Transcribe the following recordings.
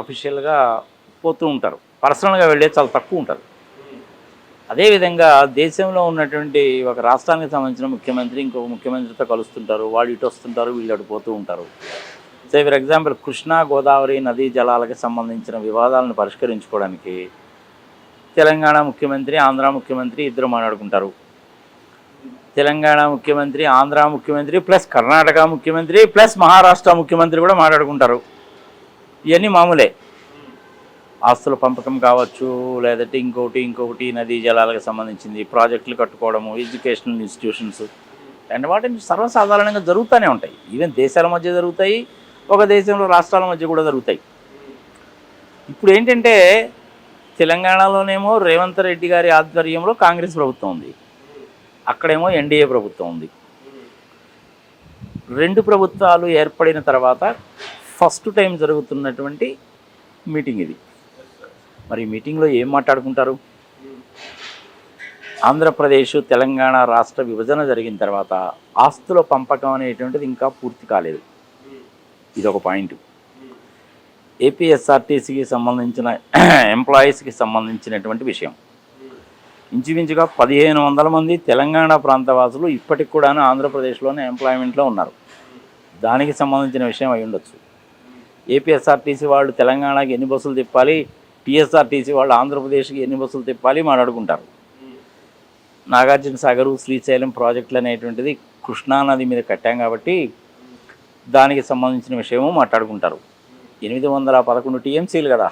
అఫీషియల్గా పోతూ ఉంటారు, పర్సనల్గా వెళ్ళేది చాలా తక్కువ ఉంటారు. అదేవిధంగా దేశంలో ఉన్నటువంటి ఒక రాష్ట్రానికి సంబంధించిన ముఖ్యమంత్రి ఇంకొక ముఖ్యమంత్రితో కలుస్తుంటారు, వాళ్ళు ఇటు వస్తుంటారు, వీళ్ళు అటు పోతూ ఉంటారు. Say for example Krishna Godavari నదీ జలాలకు సంబంధించిన వివాదాలను పరిష్కరించుకోవడానికి తెలంగాణ ముఖ్యమంత్రి ఆంధ్ర ముఖ్యమంత్రి ఇద్దరు మాట్లాడుకుంటారు. తెలంగాణ ముఖ్యమంత్రి ఆంధ్ర ముఖ్యమంత్రి ప్లస్ కర్ణాటక ముఖ్యమంత్రి ప్లస్ మహారాష్ట్ర ముఖ్యమంత్రి కూడా మాట్లాడుకుంటారు. ఇవన్నీ మామూలే. ఆస్తుల పంపకం కావచ్చు, లేదంటే ఇంకొకటి నదీ జలాలకు సంబంధించింది, ప్రాజెక్టులు కట్టుకోవడము, ఎడ్యుకేషనల్ ఇన్స్టిట్యూషన్స్ అండ్ వాటిని సర్వసాధారణంగా జరుగుతూనే ఉంటాయి. ఈవెన్ దేశాల మధ్య జరుగుతాయి, ఒక దేశంలో రాష్ట్రాల మధ్య కూడా జరుగుతాయి. ఇప్పుడు ఏంటంటే తెలంగాణలోనేమో రేవంత్ రెడ్డి గారి ఆధ్వర్యంలో కాంగ్రెస్ ప్రభుత్వం ఉంది, అక్కడేమో ఎన్డీఏ ప్రభుత్వం ఉంది. రెండు ప్రభుత్వాలు ఏర్పడిన తర్వాత ఫస్ట్ టైం జరుగుతున్నటువంటి మీటింగ్ ఇది. మరి ఈ మీటింగ్లో ఏం మాట్లాడుకుంటారు? ఆంధ్రప్రదేశ్ తెలంగాణ రాష్ట్ర విభజన జరిగిన తర్వాత ఆస్తుల పంపకం అనేటువంటిది ఇంకా పూర్తి కాలేదు. ఇదొక పాయింట్. ఏపీఎస్ఆర్టీసీకి సంబంధించిన ఎంప్లాయీస్కి సంబంధించినటువంటి విషయం. ఇంచుమించుగా 1500 మంది తెలంగాణ ప్రాంతవాసులు ఇప్పటికి కూడా ఆంధ్రప్రదేశ్లోనే ఎంప్లాయ్మెంట్లో ఉన్నారు. దానికి సంబంధించిన విషయం అయి ఉండొచ్చు. ఏపీఎస్ఆర్టీసీ వాళ్ళు తెలంగాణకి ఎన్ని బస్సులు తిప్పాలి, టీఎస్ఆర్టీసీ వాళ్ళు ఆంధ్రప్రదేశ్కి ఎన్ని బస్సులు తిప్పాలి మాట్లాడుకుంటారు. నాగార్జున సాగరు శ్రీశైలం ప్రాజెక్టులు అనేటువంటిది కృష్ణానది మీద కట్టాం కాబట్టి దానికి సంబంధించిన విషయము మాట్లాడుకుంటారు. 811 టీఎంసీలు కదా.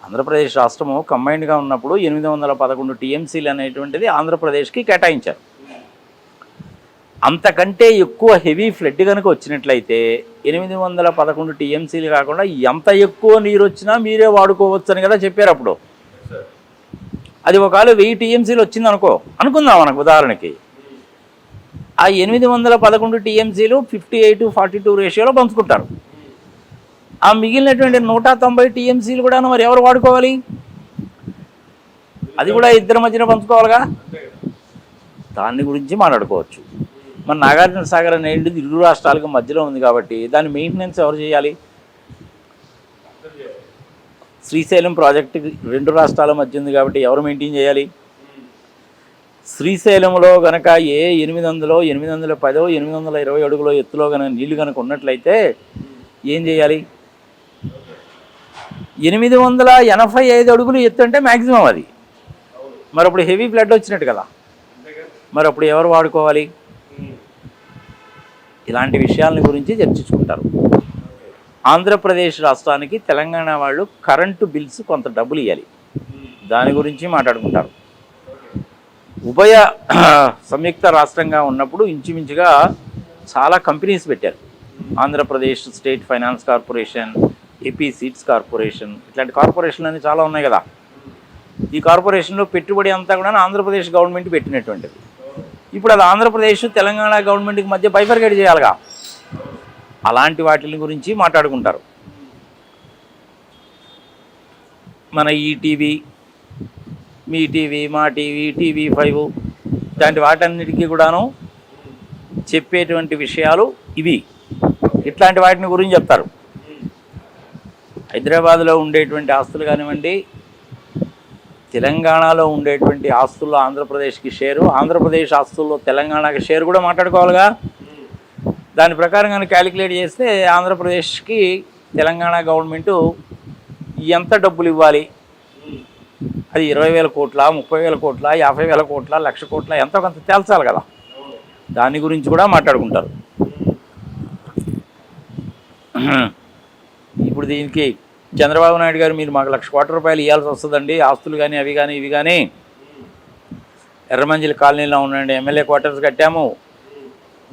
ఆంధ్రప్రదేశ్ రాష్ట్రము కంబైన్డ్గా ఉన్నప్పుడు 811 టీఎంసీలు అనేటువంటిది ఆంధ్రప్రదేశ్కి కేటాయించారు. అంతకంటే ఎక్కువ హెవీ ఫ్లడ్ కనుక వచ్చినట్లయితే 811 టీఎంసీలు కాకుండా ఎంత ఎక్కువ నీరు వచ్చినా మీరే వాడుకోవచ్చు అని కదా చెప్పారు అప్పుడు. అది ఒకవేళ 1000 టీఎంసీలు వచ్చింది అనుకుందాం మనకు ఉదాహరణకి. ఆ 811 టీఎంసీలు 58-42 రేషియోలో పంచుకుంటారు. ఆ మిగిలినటువంటి 190 టీఎంసీలు కూడా మరి ఎవరు వాడుకోవాలి? అది కూడా ఇద్దరి మధ్యన పంచుకోవాలిగా. దాని గురించి మాట్లాడుకోవచ్చు. మన నాగార్జున సాగర్ అనేది ఇరు రాష్ట్రాలకు మధ్యలో ఉంది కాబట్టి దాని మెయింటెనెన్స్ ఎవరు చేయాలి? శ్రీశైలం ప్రాజెక్టు 2 రాష్ట్రాల మధ్య ఉంది కాబట్టి ఎవరు మెయింటైన్ చేయాలి? శ్రీశైలంలో కనుక 800, 810, 820 అడుగులో ఎత్తులో కనుక నీళ్లు కనుక ఉన్నట్లయితే ఏం చేయాలి? 885 అడుగులు ఎత్తు అంటే మ్యాక్సిమం అది. మరి అప్పుడు హెవీ ఫ్లడ్ వచ్చినట్టు కదా. మరి అప్పుడు ఎవరు వాడుకోవాలి? ఇలాంటి విషయాల గురించి చర్చించుకుంటారు. ఆంధ్రప్రదేశ్ రాష్ట్రానికి తెలంగాణ వాళ్ళు కరెంటు బిల్స్ కొంత డబ్బులు ఇవ్వాలి, దాని గురించి మాట్లాడుకుంటారు. ఉభయ సంయుక్త రాష్ట్రంగా ఉన్నప్పుడు ఇంచుమించుగా చాలా కంపెనీస్ పెట్టారు. Andhra Pradesh state finance corporation, AP seeds corporation, ఇట్లాంటి కార్పొరేషన్లు అన్నీ చాలా ఉన్నాయి కదా. ఈ కార్పొరేషన్లో పెట్టుబడి అంతా కూడా ఆంధ్రప్రదేశ్ గవర్నమెంట్ పెట్టినటువంటిది. ఇప్పుడు అది ఆంధ్రప్రదేశ్ తెలంగాణ గవర్నమెంట్కి మధ్య బైఫర్కేట్ చేయాలిగా. అలాంటి వాటి గురించి మాట్లాడుకుంటారు. మన ఈటీవీ, మీ టీవీ, మా టీవీ, TV5 ఇలాంటి వాటన్నిటికీ కూడాను చెప్పేటువంటి విషయాలు ఇవి. ఇట్లాంటి వాటిని గురించి చెప్తారు. హైదరాబాద్లో ఉండేటువంటి ఆస్తులు కానివ్వండి, తెలంగాణలో ఉండేటువంటి ఆస్తుల్లో ఆంధ్రప్రదేశ్కి షేరు, ఆంధ్రప్రదేశ్ ఆస్తుల్లో తెలంగాణకి షేరు కూడా మాట్లాడుకోవాలిగా. దాని ప్రకారం కానీ క్యాలిక్యులేట్ చేస్తే ఆంధ్రప్రదేశ్కి తెలంగాణ గవర్నమెంటు ఎంత డబ్బులు ఇవ్వాలి, అది 20,000 కోట్ల, 30,000 కోట్ల, 50,000 కోట్ల, 1,00,000 కోట్ల, ఎంతో కొంత తేల్చాలి కదా. దాని గురించి కూడా మాట్లాడుకుంటారు. ఇప్పుడు దీనికి చంద్రబాబు నాయుడు గారు మీరు మాకు 1,00,000 కోట్ల రూపాయలు ఇవ్వాల్సి వస్తుందండి, ఆస్తులు కానీ అవి కానీ ఇవి కానీ, ఎర్రమంజిల్ కాలనీలో ఉండండి ఎమ్మెల్యే క్వార్టర్స్ కట్టాము,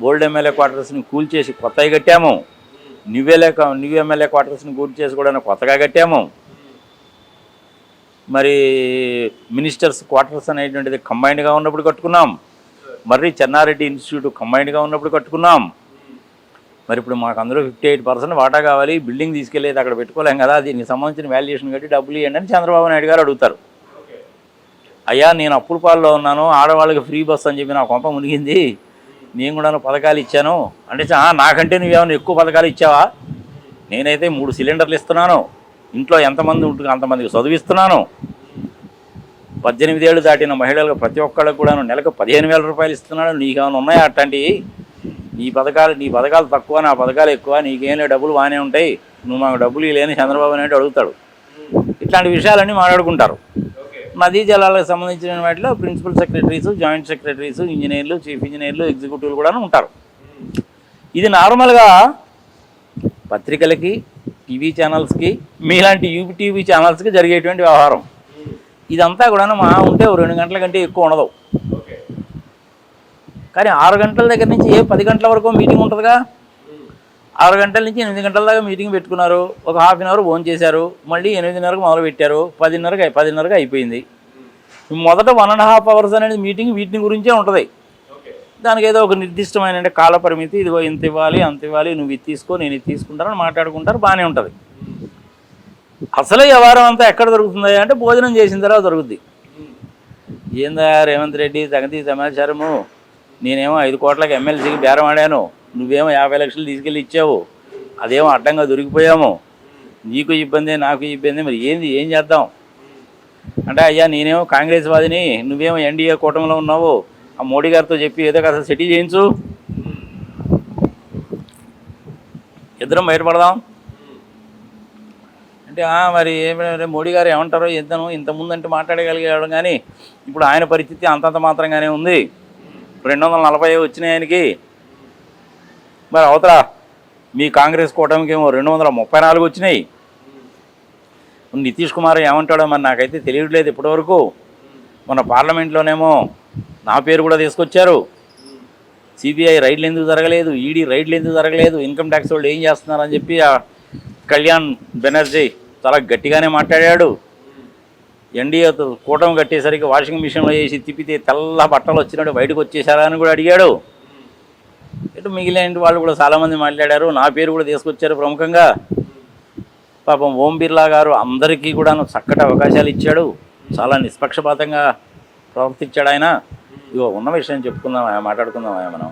ఓల్డ్ ఎమ్మెల్యే క్వార్టర్స్ని కూల్చేసి కొత్తగా కట్టాము, న్యూ ఎమ్మెల్యే క్వార్టర్స్ని కూల్చేసి కూడా కొత్తగా కట్టాము, మరి మినిస్టర్స్ క్వార్టర్స్ అనేటువంటిది కంబైన్డ్గా ఉన్నప్పుడు కట్టుకున్నాం, మరి చెన్నారెడ్డి ఇన్స్టిట్యూట్ కంబైన్డ్గా ఉన్నప్పుడు కట్టుకున్నాం. మరి ఇప్పుడు మాకు అందులో 58% వాటా కావాలి, బిల్డింగ్ తీసుకెళ్ళేది అక్కడ పెట్టుకోలేం కదా, దీనికి సంబంధించిన వాల్యుయేషన్ కట్టి డబ్బులు ఇవ్వండి అని చంద్రబాబు నాయుడు గారు అడుగుతారు. అయ్యా నేను అప్పుల పాల్లో ఉన్నాను, ఆడవాళ్ళకి ఫ్రీ బస్ అని చెప్పి నా కొంప మునిగింది, నేను కూడా పథకాలు ఇచ్చాను అంటే, నాకంటే నువ్వేమైనా ఎక్కువ పథకాలు ఇచ్చావా, నేనైతే 3 సిలిండర్లు ఇస్తున్నాను, ఇంట్లో ఎంతమంది ఉంటుంది అంతమందికి చదివిస్తున్నాను, 18 ఏళ్ళు దాటిన మహిళలకు ప్రతి ఒక్కళ్ళకు కూడా నెలకు 15,000 రూపాయలు ఇస్తున్నాను, నీకేమైనా ఉన్నాయా అట్లాంటివి? నీ పథకాలు తక్కువ, నా పథకాలు ఎక్కువ, నీకేం డబ్బులు బాగానే ఉంటాయి, నువ్వు మాకు డబ్బులు లేని చంద్రబాబు నాయుడు అడుగుతాడు. ఇట్లాంటి విషయాలన్నీ మాట్లాడుకుంటారు. నదీ జలాలకు సంబంధించిన వాటిలో ప్రిన్సిపల్ సెక్రటరీసు, జాయింట్ సెక్రటరీసు, ఇంజనీర్లు, చీఫ్ ఇంజనీర్లు, ఎగ్జిక్యూటివ్లు కూడా ఉంటారు. ఇది నార్మల్గా పత్రికలకి, టీవీ ఛానల్స్కి, మీలాంటి యూటీవీ ఛానల్స్కి జరిగేటువంటి వ్యవహారం. ఇదంతా కూడా మా ఉంటే 2 గంటల కంటే ఎక్కువ ఉండదు. కానీ 6 గంటల దగ్గర నుంచి 10 గంటల వరకు మీటింగ్ ఉంటుందిగా. 6 గంటల నుంచి 8 గంటల దాకా మీటింగ్ పెట్టుకున్నారు, ఒక హాఫ్ అన్ అవర్ ఫోన్ చేశారు, మళ్ళీ 8:30కు మొదలు పెట్టారు, 10:30కి అయిపోయింది. మొదట 1.5 అవర్స్ అనేది మీటింగ్ వీటిని గురించే ఉంటుంది. దానికి ఏదో ఒక నిర్దిష్టమైన కాల పరిమితి, ఇదిగో ఇంత ఇవ్వాలి అంత ఇవ్వాలి, నువ్వు ఇది తీసుకో నేను ఇది తీసుకుంటానని మాట్లాడుకుంటారు, బాగానే ఉంటుంది. అసలు వ్యవహారం అంతా ఎక్కడ దొరుకుతుంది అంటే భోజనం చేసిన తర్వాత దొరుకుద్ది. ఏందా రేవంత్ రెడ్డి సంగతి సమాచారము, నేనేమో 5 కోట్లకి ఎమ్మెల్సీకి బేరం ఆడాను, నువ్వేమో 50 లక్షలు తీసుకెళ్ళి ఇచ్చావు, అదేమో అడ్డంగా దొరికిపోయాము, నీకు ఇబ్బంది నాకు ఇబ్బంది, మరి ఏం చేద్దాం అంటే, అయ్యా నేనేమో కాంగ్రెస్ వాదిని, నువ్వేమో ఎన్డీఏ కూటమిలో ఉన్నావు, ఆ మోడీ గారితో చెప్పి ఏదో కాస్త సెటిల్ చేయించు, ఇద్దరం బయటపడదాం అంటే, మరి మోడీ గారు ఏమంటారో ఇద్దను, ఇంతకుముందు అంటే మాట్లాడగలిగాడు, కానీ ఇప్పుడు ఆయన పరిస్థితి అంతంత మాత్రంగానే ఉంది. 240 వచ్చినాయి ఆయనకి, మరి అవతల మీ కాంగ్రెస్ కూటమికి ఏమో 234 వచ్చినాయి. నితీష్ కుమార్ ఏమంటాడో మరి నాకైతే తెలియట్లేదు ఇప్పటివరకు. మన పార్లమెంట్లోనేమో నా పేరు కూడా తీసుకొచ్చారు. సిబిఐ రైడ్లు ఎందుకు జరగలేదు, ఈడీ రైడ్లు ఎందుకు జరగలేదు, ఇన్కమ్ ట్యాక్స్ వాళ్ళు ఏం చేస్తున్నారని చెప్పి కళ్యాణ్ బెనర్జీ చాలా గట్టిగానే మాట్లాడాడు. ఎన్డీఏ కూటమి కట్టేసరికి వాషింగ్ మిషన్లో వేసి తిప్పితే తెల్ల బట్టలు వచ్చినట్టు బయటకు వచ్చేసారా అని కూడా అడిగాడు. ఇటు మిగిలిన వాళ్ళు కూడా చాలామంది మాట్లాడారు, నా పేరు కూడా తీసుకొచ్చారు ప్రముఖంగా. పాపం ఓం బిర్లా గారు అందరికీ కూడా చక్కటి అవకాశాలు ఇచ్చాడు, చాలా నిష్పక్షపాతంగా ప్రవర్తించాడు ఆయన. ఇగో ఉన్న విషయం చెప్పుకుందామా, మాట్లాడుకుందామా మనం.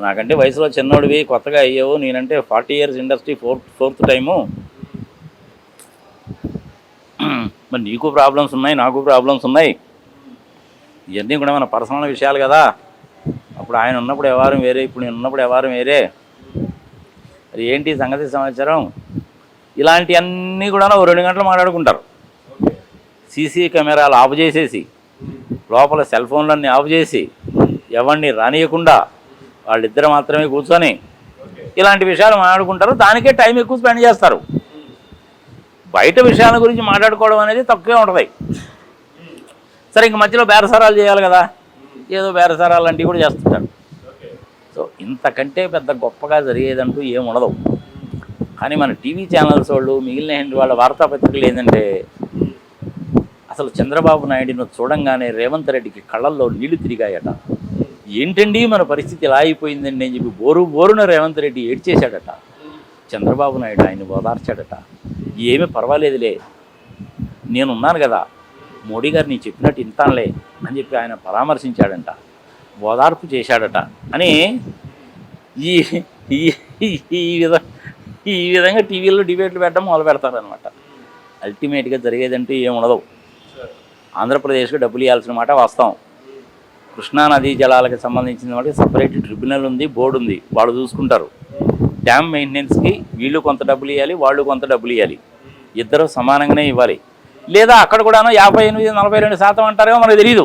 నాకంటే వయసులో చిన్నోడివి, కొత్తగా అయ్యావు, నేనంటే 40 ఇయర్స్ ఇండస్ట్రీ, ఫోర్త్ టైము. మరి నీకు ప్రాబ్లమ్స్ ఉన్నాయి, నాకు ప్రాబ్లమ్స్ ఉన్నాయి, ఇవన్నీ కూడా మన పర్సనల్ విషయాలు కదా. అప్పుడు ఆయన ఉన్నప్పుడు వ్యవహారం వేరే, ఇప్పుడు నేను ఉన్నప్పుడు వ్యవహారం వేరే. అది ఏంటి సంగతి సమాచారం, ఇలాంటివన్నీ కూడా 2 గంటలు మాట్లాడుకుంటారు. సీసీ కెమెరాలు ఆఫ్ చేసేసి, లోపల సెల్ ఫోన్లన్నీ ఆఫ్ చేసి, ఎవరిని రానియకుండా వాళ్ళిద్దరు మాత్రమే కూర్చొని ఇలాంటి విషయాలు మాట్లాడుకుంటారు. దానికే టైం ఎక్కువ స్పెండ్ చేస్తారు. బయట విషయాల గురించి మాట్లాడుకోవడం అనేది తక్కువే ఉంటుంది. సరే, ఇంక మధ్యలో బేరసారాలు చేయాలి కదా, ఏదో బేరసారాలు లాంటివి కూడా చేస్తుంటారు. సో ఇంతకంటే పెద్ద గొప్పగా జరిగేదంటూ ఏముండదు. కానీ మన టీవీ ఛానల్స్ వాళ్ళు, మిగిలిన వాళ్ళ వార్తాపత్రికలు ఏంటంటే, అసలు చంద్రబాబు నాయుడును చూడంగానే రేవంత్ రెడ్డికి కళ్ళల్లో నీళ్లు తిరిగాయట. ఏంటండి మన పరిస్థితి ఇలా అయిపోయిందండి అని చెప్పి బోరున రేవంత్ రెడ్డి ఏడ్చేశాడట. చంద్రబాబు నాయుడు ఆయన ఓదార్చాడట. ఏమీ పర్వాలేదులే, నేనున్నాను కదా, మోడీ గారు నీ చెప్పినట్టు ఇంతానులే అని చెప్పి ఆయన పరామర్శించాడంట, ఓదార్పు చేశాడట అని ఈ విధంగా టీవీలో డిబేట్లు పెట్టడం మొదలు పెడతారనమాట. అల్టిమేట్గా జరిగేదంటూ ఏముండదు. ఆంధ్రప్రదేశ్కి డబ్బులు ఇవ్వాల్సిన మాట వాస్తవం. కృష్ణా నదీ జలాలకు సంబంధించిన వాటికి సపరేట్ ట్రిబ్యునల్ ఉంది, బోర్డు ఉంది, వాళ్ళు చూసుకుంటారు. డ్యామ్ మెయింటెనెన్స్కి వీళ్ళు కొంత డబ్బులు ఇవ్వాలి, వాళ్ళు కొంత డబ్బులు ఇవ్వాలి, ఇద్దరు సమానంగానే ఇవ్వాలి. లేదా అక్కడ కూడాను 58-42% అంటారేమో మనకు తెలియదు.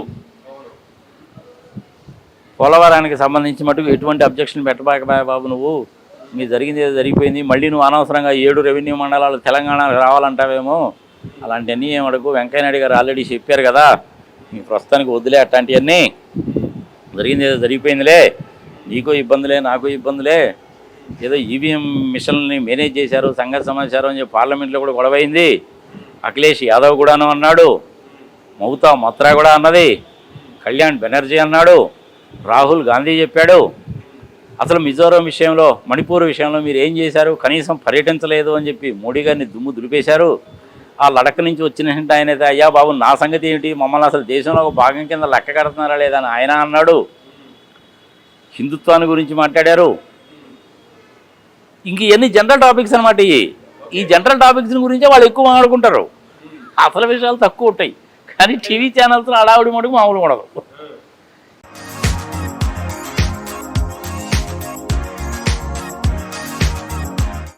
పోలవరానికి సంబంధించి మటుకు ఎటువంటి అబ్జెక్షన్ పెట్టబాక బాబు, నువ్వు మీ జరిగింది ఏదో జరిగిపోయింది, మళ్ళీ నువ్వు అనవసరంగా 7 రెవెన్యూ మండలాలు తెలంగాణకు రావాలంటావేమో, అలాంటివన్నీ ఏమడుగు. వెంకయ్యనాయుడు గారు ఆల్రెడీ చెప్పారు కదా, మీ ప్రస్తుతానికి వద్దులే అట్లాంటివన్నీ, జరిగింది ఏదో జరిగిపోయిందిలే, నీకు ఇబ్బందులే నాకు ఇబ్బందులే, ఏదో ఈవీఎం మిషన్ని మేనేజ్ చేశారు, సంఘ సమాచారం అని చెప్పి పార్లమెంట్లో కూడా గొడవైంది. అఖిలేష్ యాదవ్ కూడాను అన్నాడు, మమతా మత్రా కూడా అన్నది, కళ్యాణ్ బెనర్జీ అన్నాడు, రాహుల్ గాంధీ చెప్పాడు. అసలు మిజోరం విషయంలో, మణిపూర్ విషయంలో మీరు ఏం చేశారు, కనీసం పర్యటించలేదు అని చెప్పి మోడీ గారిని దుమ్ము దులిపేశారు. ఆ లడక్ నుంచి వచ్చిన ఆయన అయితే, అయ్యా బాబు నా సంగతి ఏమిటి, మమ్మల్ని అసలు దేశంలో ఒక భాగం కింద లెక్క కడుతున్నారా లేదా అని ఆయన అన్నాడు. హిందుత్వాన్ని గురించి మాట్లాడారు. ఇంక ఇవన్నీ జనరల్ టాపిక్స్ అనమాట. ఈ జనరల్ టాపిక్స్ గురించే వాళ్ళు ఎక్కువ మాట్లాడుకుంటారు. అసలు విషయాలు తక్కువ ఉంటాయి. కానీ టీవీ ఛానల్స్లో అడావుడి మటుకు మామూలు ఉండదు.